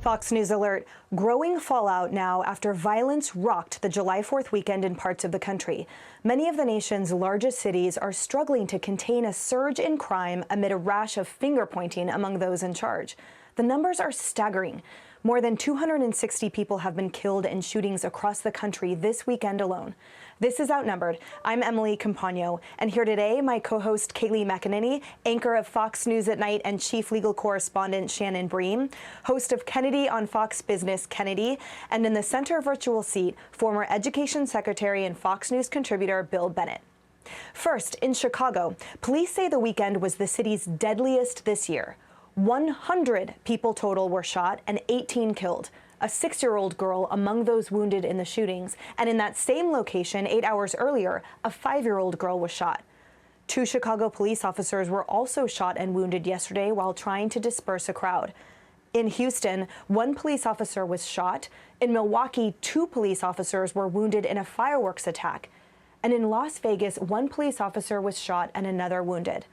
Fox News alert. Growing fallout now after violence rocked the July 4th weekend in parts of the country. Many of the nation's largest cities are struggling to contain a surge in crime amid a rash of finger-pointing among those in charge. The numbers are staggering. More than 260 people have been killed in shootings across the country this weekend alone. This is Outnumbered. I'm Emily Campagno, and here today, my co-host Kaylee McEnany, anchor of Fox News at Night and chief legal correspondent Shannon Bream, host of Kennedy on Fox Business Kennedy, and in the center virtual seat, former Education Secretary and Fox News contributor Bill Bennett. First, in Chicago, police say the weekend was the city's deadliest this year. 100 people total were shot and 18 killed. A 6-year-old girl among those wounded in the shootings. And in that same location, 8 hours earlier, a 5-year-old girl was shot. 2 Chicago police officers were also shot and wounded yesterday while trying to disperse a crowd. In Houston, 1 police officer was shot. In Milwaukee, 2 police officers were wounded in a fireworks attack. And in Las Vegas, 1 police officer was shot and another wounded.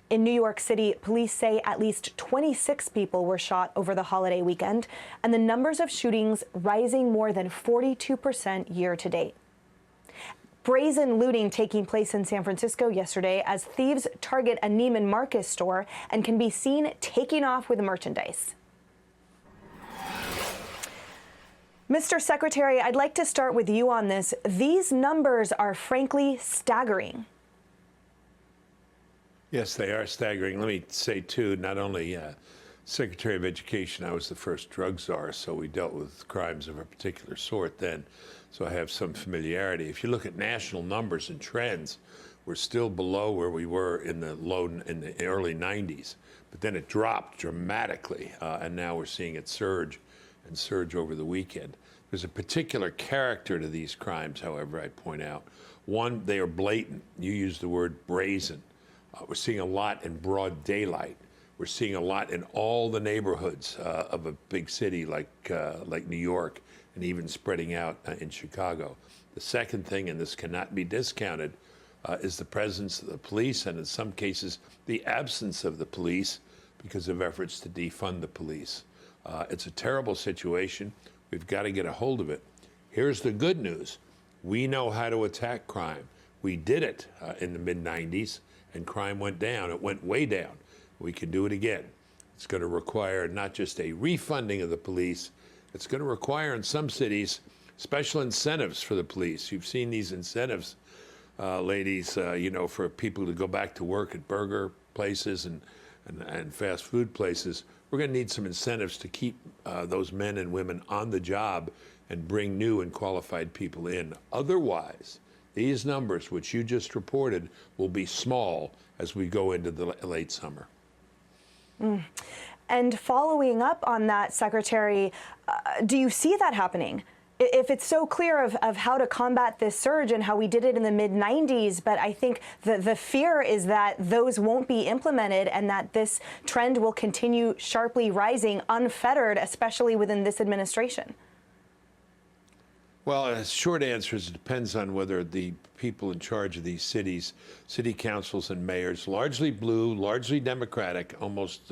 In New York City, police say at least 26 people were shot over the holiday weekend, and the numbers of shootings rising more than 42% year to date. Brazen looting taking place in San Francisco yesterday as thieves target a Neiman Marcus store and can be seen taking off with merchandise. Mr. Secretary, I'd like to start with you on this. These numbers are frankly staggering. Yes, they are staggering. Let me say, too, not only Secretary of Education, I was the first drug czar, so we dealt with crimes of a particular sort then, so I have some familiarity. If you look at national numbers and trends, we're still below where we were in the early 90s, but then it dropped dramatically, and now we're seeing it surge over the weekend. There's a particular character to these crimes, however, I'd point out. One, they are blatant. You used the word brazen. We're seeing a lot in broad daylight. We're seeing a lot in all the neighborhoods of a big city like New York, and even spreading out in Chicago. The second thing, and this cannot be discounted, is the presence of the police, and in some cases, the absence of the police because of efforts to defund the police. It's a terrible situation. We've got to get a hold of it. Here's the good news. We know how to attack crime. We did it in the mid-90s. And crime went down. It went way down. We can do it again. It's going to require not just a refunding of the police, it's going to require in some cities special incentives for the police. You've seen these incentives, ladies, for people to go back to work at burger places and fast food places. We're going to need some incentives to keep those men and women on the job and bring new and qualified people in. Otherwise, these numbers, which you just reported, will be small as we go into the late summer. And following up on that, Secretary, do you see that happening? If it's so clear of how to combat this surge and how we did it in the mid-90s, but I think the fear is that those won't be implemented and that this trend will continue sharply rising, unfettered, especially within this administration. Well, a short answer is it depends on whether the people in charge of these cities, city councils and mayors, largely blue, largely Democratic, almost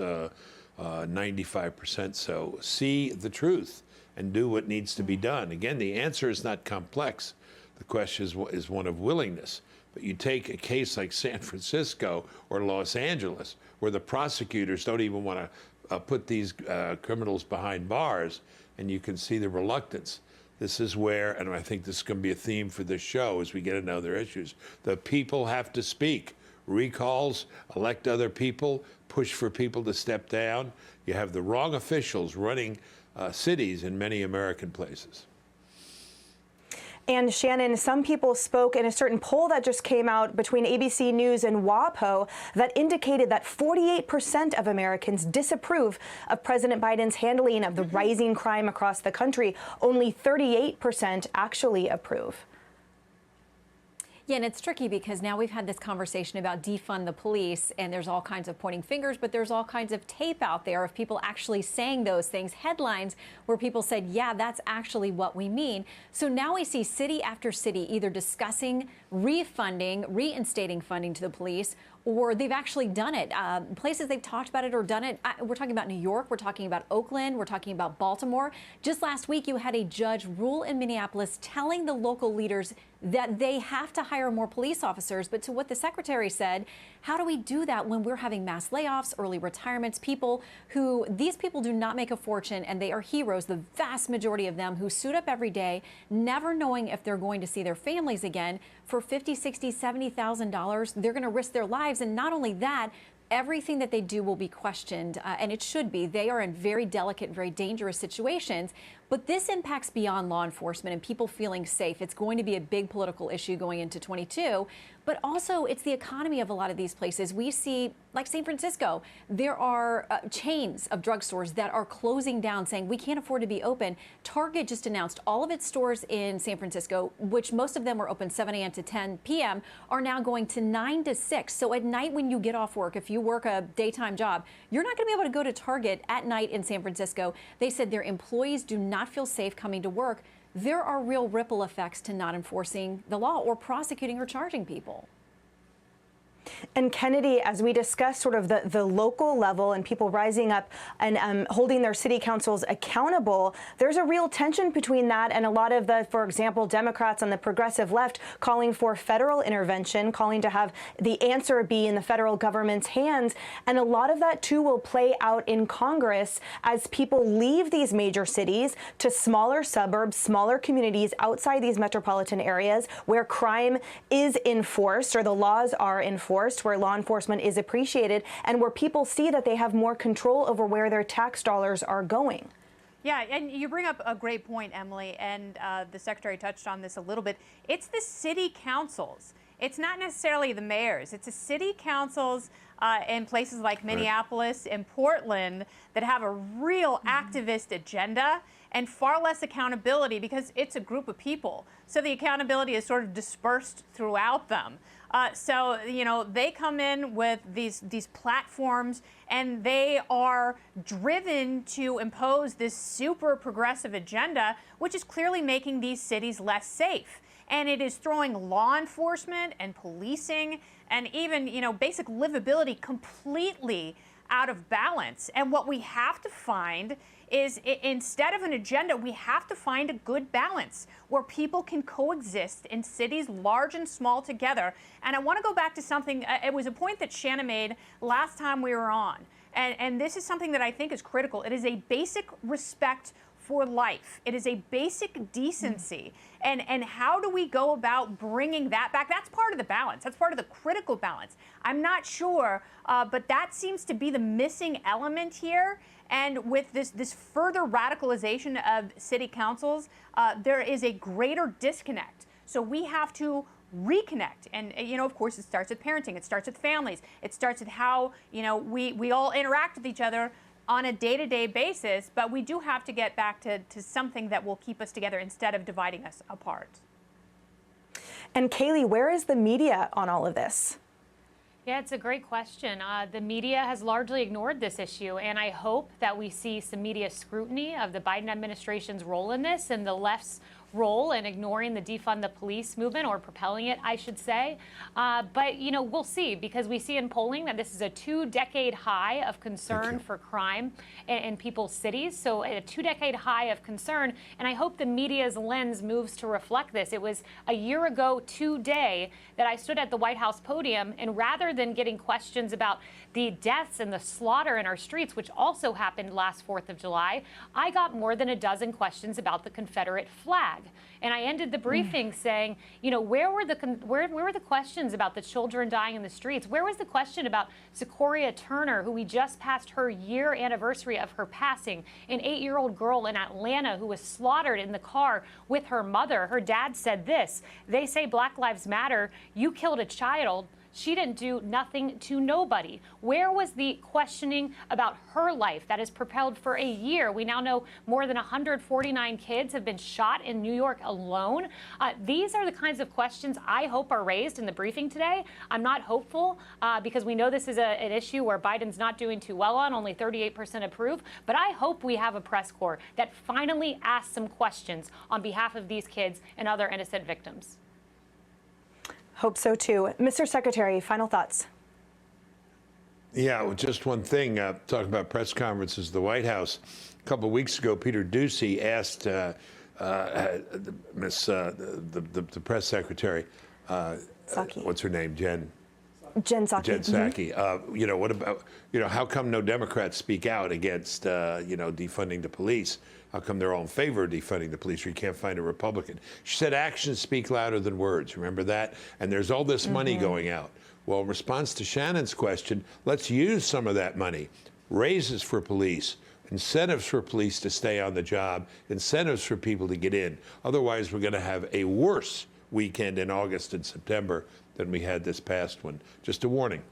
95% so, see the truth and do what needs to be done. Again, the answer is not complex. The question is one of willingness. But you take a case like San Francisco or Los Angeles, where the prosecutors don't even want to put these criminals behind bars, and you can see the reluctance. This is where, and I think this is going to be a theme for this show as we get into other issues, the people have to speak. Recalls, elect other people, push for people to step down. You have the wrong officials running cities in many American places. And Shannon, some people spoke in a certain poll that just came out between ABC News and WAPO that indicated that 48% of Americans disapprove of President Biden's handling of the rising crime across the country. Only 38% actually approve. Yeah, and it's tricky because now we've had this conversation about defund the police, and there's all kinds of pointing fingers, but there's all kinds of tape out there of people actually saying those things, headlines where people said, yeah, that's actually what we mean. So now we see city after city either discussing refunding, reinstating funding to the police, or they've actually done it. Places they've talked about it or done it, we're talking about New York, we're talking about Oakland, we're talking about Baltimore. Just last week, you had a judge rule in Minneapolis telling the local leaders that they have to hire more police officers. But to what the secretary said, how do we do that when we're having mass layoffs, early retirements, these people do not make a fortune, and they are heroes, the vast majority of them, who suit up every day, never knowing if they're going to see their families again. For $50,000, $60,000, $70,000, they're going to risk their lives. And not only that, everything that they do will be questioned, and it should be. They are in very delicate, very dangerous situations. But this impacts beyond law enforcement and people feeling safe. It's going to be a big political issue going into 22. But also, it's the economy of a lot of these places. We see, like San Francisco, there are chains of drugstores that are closing down, saying we can't afford to be open. Target just announced all of its stores in San Francisco, which most of them were open 7 a.m. to 10 p.m., are now going to 9 to 6. So at night when you get off work, if you work a daytime job, you're not going to be able to go to Target at night in San Francisco. They said their employees do not feel safe coming to work. There are real ripple effects to not enforcing the law or prosecuting or charging people. And Kennedy, as we discussed sort of the local level and people rising up and holding their city councils accountable, there's a real tension between that and a lot of the, for example, Democrats on the progressive left calling for federal intervention, calling to have the answer be in the federal government's hands. And a lot of that, too, will play out in Congress as people leave these major cities to smaller suburbs, smaller communities outside these metropolitan areas where crime is enforced or the laws are enforced, where law enforcement is appreciated, and where people see that they have more control over where their tax dollars are going. Yeah, and you bring up a great point, Emily, and the Secretary touched on this a little bit. It's the city councils. It's not necessarily the mayors. It's the city councils in places like Minneapolis and Portland that have a real activist agenda and far less accountability because it's a group of people. So the accountability is sort of dispersed throughout them. So, you know, they come in with these platforms and they are driven to impose this super progressive agenda, which is clearly making these cities less safe. And it is throwing law enforcement and policing and even, you know, basic livability completely out of balance. And what we have to find is, instead of an agenda, we have to find a good balance where people can coexist in cities large and small together. And I want to go back to something, it was a point that Shanna made last time we were on. And this is something that I think is critical. It is a basic respect for life. It is a basic decency. And how do we go about bringing that back? That's part of the balance. That's part of the critical balance. I'm not sure, but that seems to be the missing element here. And with this further radicalization of city councils, there is a greater disconnect. So we have to reconnect. And, you know, of course, it starts with parenting. It starts with families. It starts with how, you know, we all interact with each other on a day-to-day basis, but we do have to get back to something that will keep us together instead of dividing us apart. And Kaylee, where is the media on all of this? Yeah, it's a great question. The media has largely ignored this issue, and I hope that we see some media scrutiny of the Biden administration's role in this and the left's role in ignoring the defund the police movement, or propelling it, I should say. But, you know, we'll see, because we see in polling that this is a 2-decade high of concern for crime in people's cities. So a 2-decade high of concern. And I hope the media's lens moves to reflect this. It was a year ago today that I stood at the White House podium, and rather than getting questions about the deaths and the slaughter in our streets, which also happened last 4th of July, I got more than a dozen questions about the Confederate flag. And I ended the briefing saying, you know, where were the questions about the children dying in the streets? Where was the question about Sequoia Turner, who we just passed her year anniversary of her passing, an 8-year-old girl in Atlanta who was slaughtered in the car with her mother? Her dad said this: they say Black Lives Matter. You killed a child. She didn't do nothing to nobody. Where was the questioning about her life that has propelled for a year? We now know more than 149 kids have been shot in New York alone. These are the kinds of questions I hope are raised in the briefing today. I'm not hopeful because we know this is an issue where Biden's not doing too well on, only 38% approve. But I hope we have a press corps that finally asks some questions on behalf of these kids and other innocent victims. Hope so, too. Mr. Secretary, final thoughts. Yeah, well, just one thing. Talking about press conferences, the White House. A couple of weeks ago, Peter Doocy asked the press secretary, Psaki. what's her name, Jen Psaki. Psaki. You know, what about, you know, how come no Democrats speak out against, you know, defunding the police? How come they're all in favor of defunding the police, or you can't find a Republican? She said actions speak louder than words. Remember that? And there's all this money going out. Well, in response to Shannon's question, let's use some of that money. Raises for police, incentives for police to stay on the job, incentives for people to get in. Otherwise, we're going to have a worse weekend in August and September than we had this past one. Just a warning.